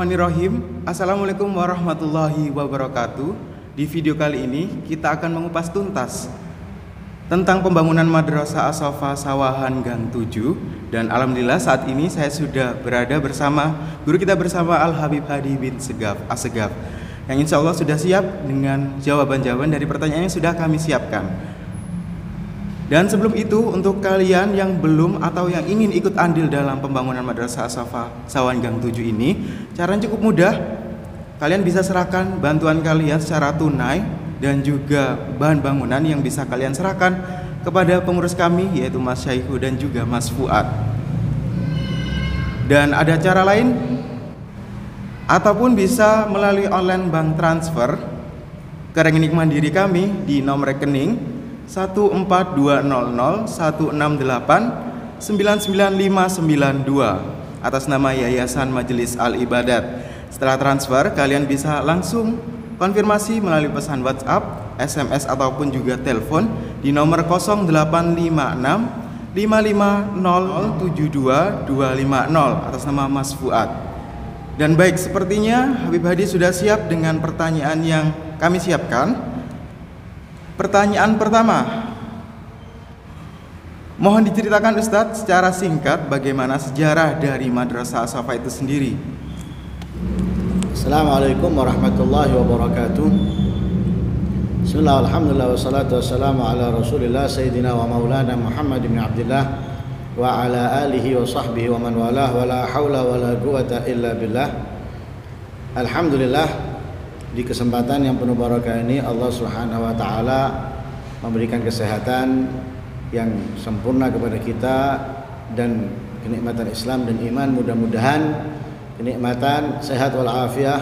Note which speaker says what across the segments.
Speaker 1: Bismillahirrahmanirrahim. Assalamualaikum warahmatullahi wabarakatuh. Di video kali ini kita akan mengupas tuntas tentang pembangunan Madrasah As-Safa Sawahan Gang 7. Dan alhamdulillah saat ini saya sudah berada bersama guru kita bersama Al-Habib Hadi bin Assegaf, yang insya Allah sudah siap dengan jawaban-jawaban dari pertanyaan yang sudah kami siapkan. Dan sebelum itu, untuk kalian yang belum atau yang ingin ikut andil dalam pembangunan Madrasah As-Safa Sawahan Gang 7 ini, caranya cukup mudah. Kalian bisa serahkan bantuan kalian secara tunai dan juga bahan bangunan yang bisa kalian serahkan kepada pengurus kami, yaitu Mas Syaihu dan juga Mas Fuad. Dan ada cara lain, ataupun bisa melalui online bank transfer ke rekening mandiri kami di nomor rekening 1420016899592 atas nama Yayasan Majelis Al-Ibadat. Setelah transfer, kalian bisa langsung konfirmasi melalui pesan WhatsApp, SMS ataupun juga telepon di nomor 0856 55072 atas nama Mas Fuad. Dan baik, sepertinya Habib Hadi sudah siap dengan pertanyaan yang kami siapkan. Pertanyaan pertama, mohon diceritakan Ustadz secara singkat bagaimana sejarah dari Madrasah As-Safa itu sendiri.
Speaker 2: Assalamualaikum warahmatullahi wabarakatuh. Bismillah, alhamdulillah, wassalatu wassalamu ala rasulillah Sayyidina wa maulana Muhammad bin Abdillah wa ala alihi wa sahbihi wa man walah wa la hawla wa la quwata illa billah. Alhamdulillah, di kesempatan yang penuh barakah ini Allah Subhanahu wa taala memberikan kesehatan yang sempurna kepada kita dan kenikmatan Islam dan iman. Mudah-mudahan kenikmatan sehat wal afiah,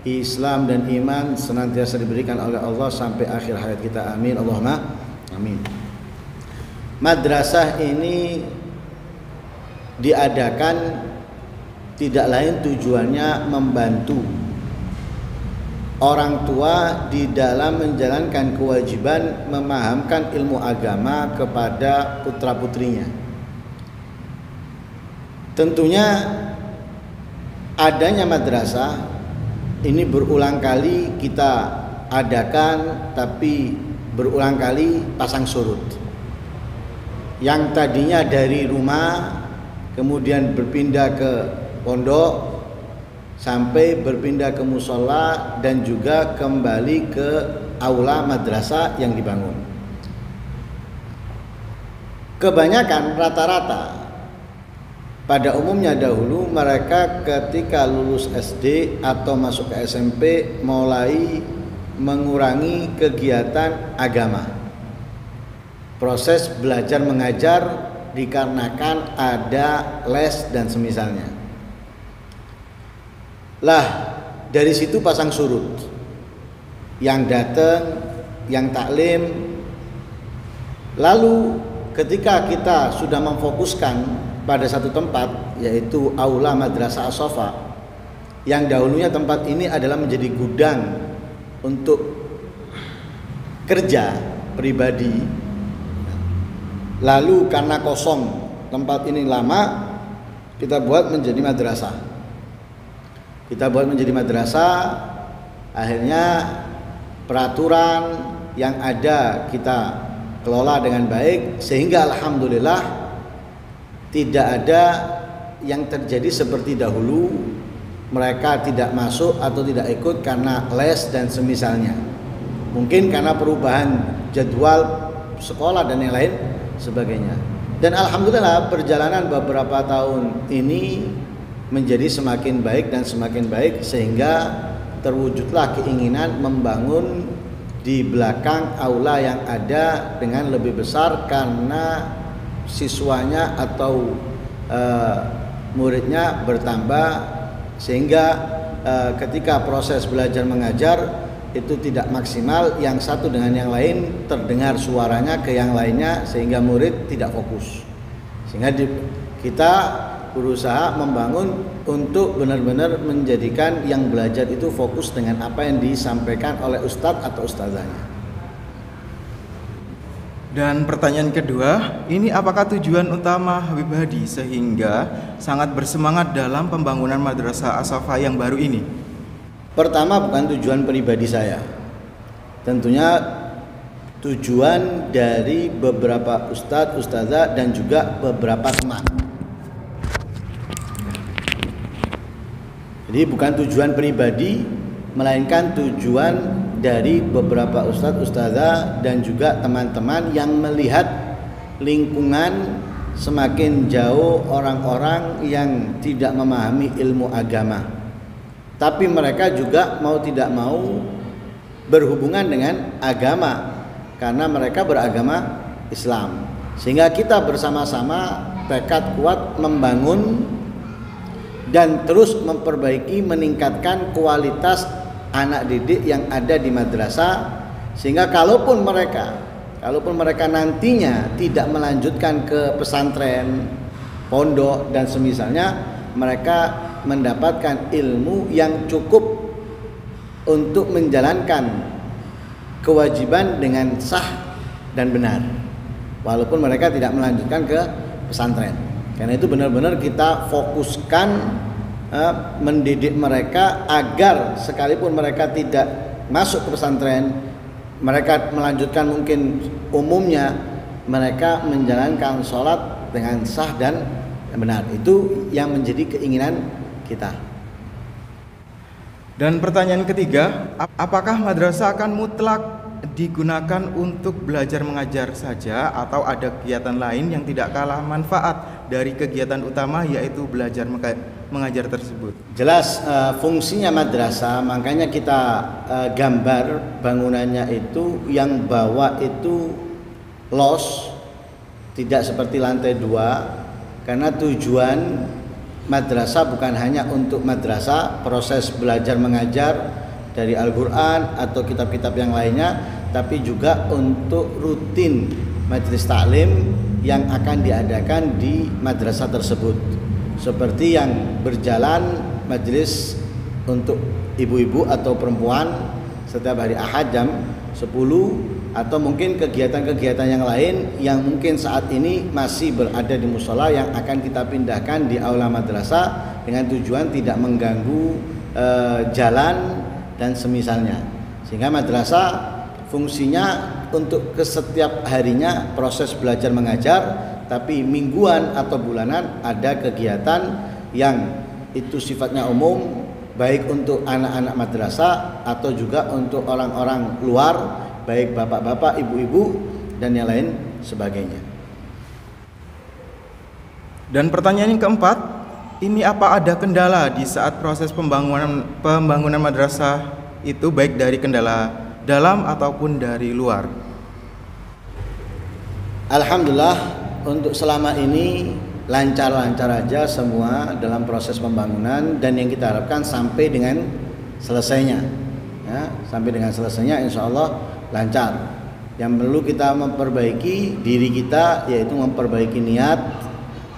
Speaker 2: Islam dan iman senantiasa diberikan oleh Allah sampai akhir hayat kita. Amin, Allahumma amin. Madrasah ini diadakan tidak lain tujuannya membantu orang tua di dalam menjalankan kewajiban memahamkan ilmu agama kepada putra-putrinya. Tentunya adanya madrasah ini berulang kali kita adakan, tapi berulang kali pasang surut. Yang tadinya dari rumah kemudian berpindah ke pondok, sampai berpindah ke musola dan juga kembali ke aula madrasah yang dibangun. Kebanyakan rata-rata pada umumnya dahulu mereka ketika lulus SD atau masuk ke SMP mulai mengurangi kegiatan agama. Proses belajar mengajar dikarenakan ada les dan semisalnya. Lah, dari situ pasang surut. Yang datang, yang taklim. Lalu ketika kita sudah memfokuskan pada satu tempat, yaitu aula Madrasah As-Safa, yang dahulunya tempat ini adalah menjadi gudang untuk kerja pribadi. Lalu karena kosong tempat ini lama, kita buat menjadi madrasah. Akhirnya peraturan yang ada kita kelola dengan baik, sehingga alhamdulillah tidak ada yang terjadi seperti dahulu mereka tidak masuk atau tidak ikut karena les dan semisalnya. Mungkin karena perubahan jadwal sekolah dan yang lain sebagainya. Dan alhamdulillah perjalanan beberapa tahun ini menjadi semakin baik dan semakin baik, sehingga terwujudlah keinginan membangun di belakang aula yang ada dengan lebih besar karena siswanya atau muridnya bertambah, sehingga ketika proses belajar mengajar itu tidak maksimal, yang satu dengan yang lain terdengar suaranya ke yang lainnya sehingga murid tidak fokus. Sehingga kita berusaha membangun untuk benar-benar menjadikan yang belajar itu fokus dengan apa yang disampaikan oleh ustadz atau ustazahnya.
Speaker 1: Dan pertanyaan kedua, ini apakah tujuan utama Habib Hadi sehingga sangat bersemangat dalam pembangunan Madrasah As-Safa yang baru ini?
Speaker 2: Pertama, bukan tujuan pribadi saya. Tentunya tujuan dari beberapa ustadz, ustazah dan juga beberapa teman. Jadi bukan tujuan pribadi, melainkan tujuan dari beberapa ustadz, ustazah dan juga teman-teman yang melihat lingkungan semakin jauh orang-orang yang tidak memahami ilmu agama, tapi mereka juga mau tidak mau berhubungan dengan agama karena mereka beragama Islam, sehingga kita bersama-sama tekad kuat membangun dan terus memperbaiki, meningkatkan kualitas anak didik yang ada di madrasah, sehingga kalaupun mereka nantinya tidak melanjutkan ke pesantren, pondok dan semisalnya, mereka mendapatkan ilmu yang cukup untuk menjalankan kewajiban dengan sah dan benar, walaupun mereka tidak melanjutkan ke pesantren. Karena itu benar-benar kita fokuskan mendidik mereka agar sekalipun mereka tidak masuk ke pesantren, mereka melanjutkan mungkin umumnya, mereka menjalankan sholat dengan sah dan benar. Itu yang menjadi keinginan kita.
Speaker 1: Dan pertanyaan ketiga, apakah madrasah akan mutlak digunakan untuk belajar mengajar saja atau ada kegiatan lain yang tidak kalah manfaat dari kegiatan utama yaitu belajar mengajar tersebut?
Speaker 2: Jelas fungsinya madrasah, makanya kita gambar bangunannya itu yang bawah itu los, tidak seperti lantai 2, karena tujuan madrasah bukan hanya untuk madrasah, proses belajar mengajar dari Al-Quran atau kitab-kitab yang lainnya, tapi juga untuk rutin majelis taklim yang akan diadakan di madrasah tersebut, seperti yang berjalan majelis untuk ibu-ibu atau perempuan setiap hari Ahad jam 10, atau mungkin kegiatan-kegiatan yang lain yang mungkin saat ini masih berada di musola yang akan kita pindahkan di aula madrasah dengan tujuan tidak mengganggu jalan dan semisalnya, sehingga madrasah fungsinya untuk ke setiap harinya proses belajar mengajar, tapi mingguan atau bulanan ada kegiatan yang itu sifatnya umum, baik untuk anak-anak madrasah atau juga untuk orang-orang luar, baik bapak-bapak, ibu-ibu dan yang lain sebagainya.
Speaker 1: Dan pertanyaan yang keempat, ini apa ada kendala di saat proses pembangunan madrasah itu, baik dari kendala dalam ataupun dari luar?
Speaker 2: Alhamdulillah untuk selama ini lancar-lancar aja semua dalam proses pembangunan, dan yang kita harapkan sampai dengan selesainya, ya, sampai dengan selesainya insya Allah lancar. Yang perlu kita memperbaiki diri kita, yaitu memperbaiki niat,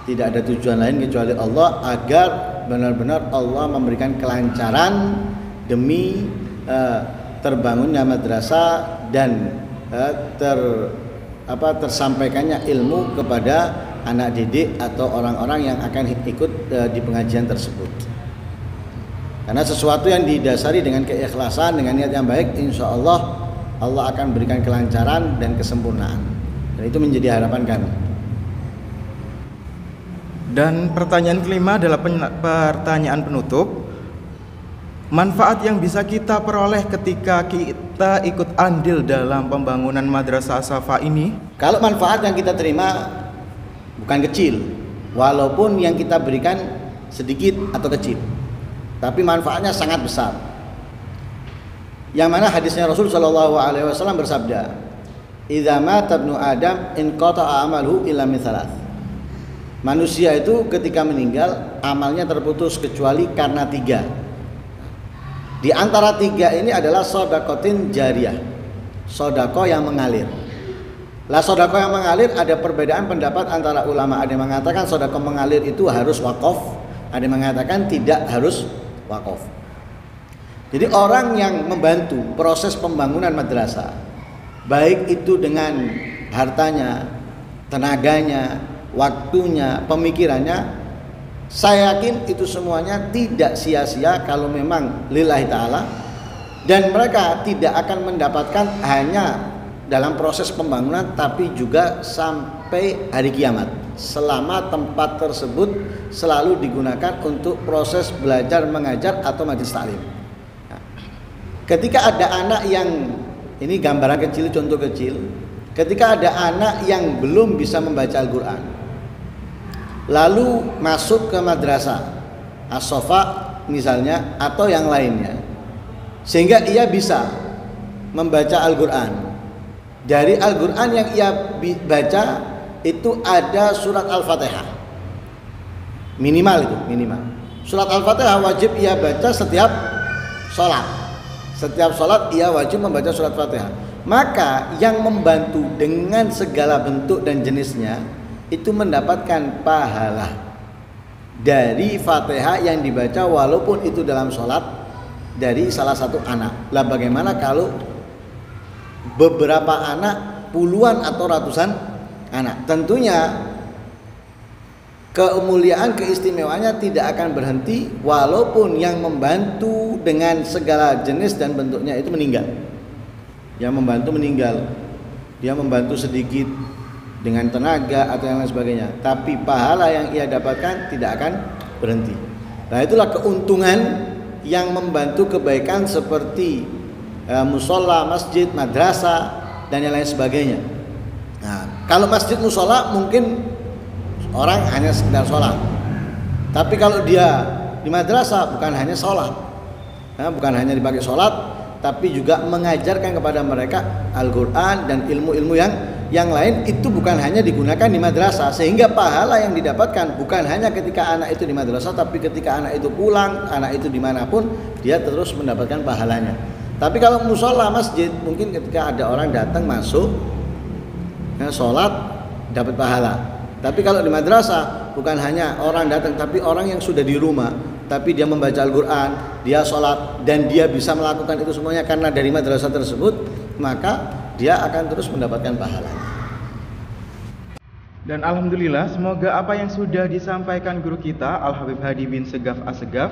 Speaker 2: tidak ada tujuan lain kecuali Allah, agar benar-benar Allah memberikan kelancaran demi terbangunnya madrasah dan tersampaikannya ilmu kepada anak didik atau orang-orang yang akan ikut di pengajian tersebut. Karena sesuatu yang didasari dengan keikhlasan, dengan niat yang baik, insya Allah Allah akan berikan kelancaran dan kesempurnaan. Dan itu menjadi harapan kami.
Speaker 1: Dan pertanyaan kelima adalah pertanyaan penutup. Manfaat yang bisa kita peroleh ketika kita ikut andil dalam pembangunan Madrasah As-Safa ini?
Speaker 2: Kalau manfaat yang kita terima bukan kecil, walaupun yang kita berikan sedikit atau kecil, tapi manfaatnya sangat besar. Yang mana hadisnya Rasul Shallallahu Alaihi Wasallam bersabda, "Idza mata ibnu Adam inqata'a amaluhu illa min thalath." Manusia itu ketika meninggal amalnya terputus kecuali karena 3. Di antara 3 ini adalah sodakotin jariyah, sodako yang mengalir. Lah sodako yang mengalir ada perbedaan pendapat antara ulama. Ada yang mengatakan sodako mengalir itu harus wakaf, ada yang mengatakan tidak harus wakaf. Jadi orang yang membantu proses pembangunan madrasah, baik itu dengan hartanya, tenaganya, waktunya, pemikirannya, saya yakin itu semuanya tidak sia-sia kalau memang lillahi ta'ala, dan mereka tidak akan mendapatkan hanya dalam proses pembangunan tapi juga sampai hari kiamat selama tempat tersebut selalu digunakan untuk proses belajar mengajar atau majelis taklim. Nah, ketika ada anak yang, ini gambaran kecil, contoh kecil, ketika ada anak yang belum bisa membaca Al-Quran lalu masuk ke madrasah as-sofa misalnya atau yang lainnya, sehingga ia bisa membaca Al-Quran. Dari Al-Quran yang ia baca itu ada surat Al-Fatihah, minimal itu, minimal. Surat Al-Fatihah wajib ia baca setiap sholat. Setiap sholat ia wajib membaca surat Fatihah. Maka yang membantu dengan segala bentuk dan jenisnya itu mendapatkan pahala dari Fatihah yang dibaca walaupun itu dalam sholat dari salah satu anak. Lah bagaimana kalau beberapa anak, puluhan atau ratusan anak? Tentunya kemuliaan, keistimewaannya tidak akan berhenti walaupun yang membantu dengan segala jenis dan bentuknya itu meninggal. Yang membantu meninggal, dia membantu sedikit dengan tenaga atau yang lain sebagainya, tapi pahala yang ia dapatkan tidak akan berhenti. Nah, itulah keuntungan yang membantu kebaikan seperti musola, masjid, madrasah dan yang lain sebagainya. Nah, kalau masjid, musola mungkin orang hanya sekedar sholat, tapi kalau dia di madrasah bukan hanya sholat, bukan hanya dipakai sholat, tapi juga mengajarkan kepada mereka Al-Quran dan ilmu-ilmu yang lain. Itu bukan hanya digunakan di madrasah, sehingga pahala yang didapatkan bukan hanya ketika anak itu di madrasah, tapi ketika anak itu pulang, anak itu dimanapun, dia terus mendapatkan pahalanya. Tapi kalau musola, masjid, mungkin ketika ada orang datang masuk, sholat dapat pahala. Tapi kalau di madrasah bukan hanya orang datang, tapi orang yang sudah di rumah, tapi dia membaca Al-Quran, dia sholat, dan dia bisa melakukan itu semuanya karena dari madrasah tersebut, maka dia akan terus mendapatkan pahala.
Speaker 1: Dan alhamdulillah, semoga apa yang sudah disampaikan guru kita Al-Habib Hadi bin Segaf Assegaf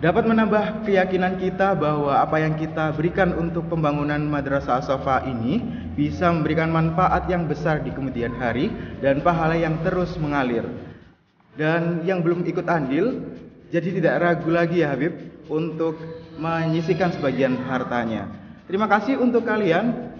Speaker 1: dapat menambah keyakinan kita bahwa apa yang kita berikan untuk pembangunan Madrasah As-Safa ini bisa memberikan manfaat yang besar di kemudian hari dan pahala yang terus mengalir. Dan yang belum ikut andil, jadi tidak ragu lagi ya Habib untuk menyisihkan sebagian hartanya. Terima kasih untuk kalian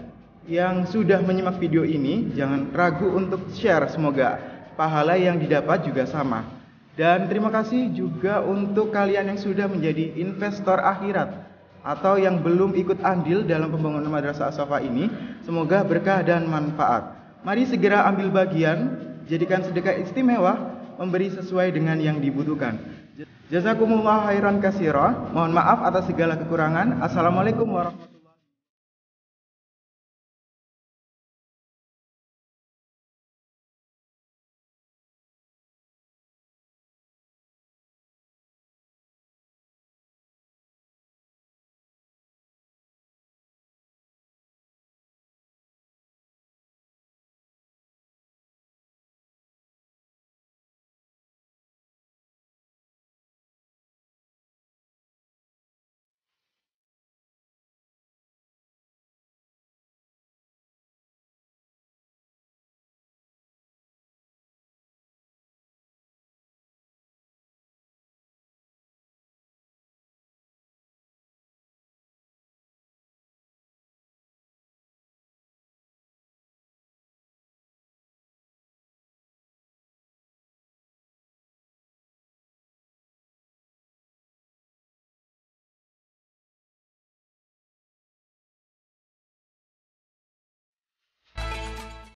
Speaker 1: yang sudah menyimak video ini. Jangan ragu untuk share, semoga pahala yang didapat juga sama. Dan terima kasih juga untuk kalian yang sudah menjadi investor akhirat atau yang belum ikut andil dalam pembangunan Madrasah As-Safa ini. Semoga berkah dan manfaat. Mari segera ambil bagian, jadikan sedekah istimewa, memberi sesuai dengan yang dibutuhkan. Jazakumullah khairan katsira. Mohon maaf atas segala kekurangan. Assalamualaikum warahmatullahi wabarakatuh.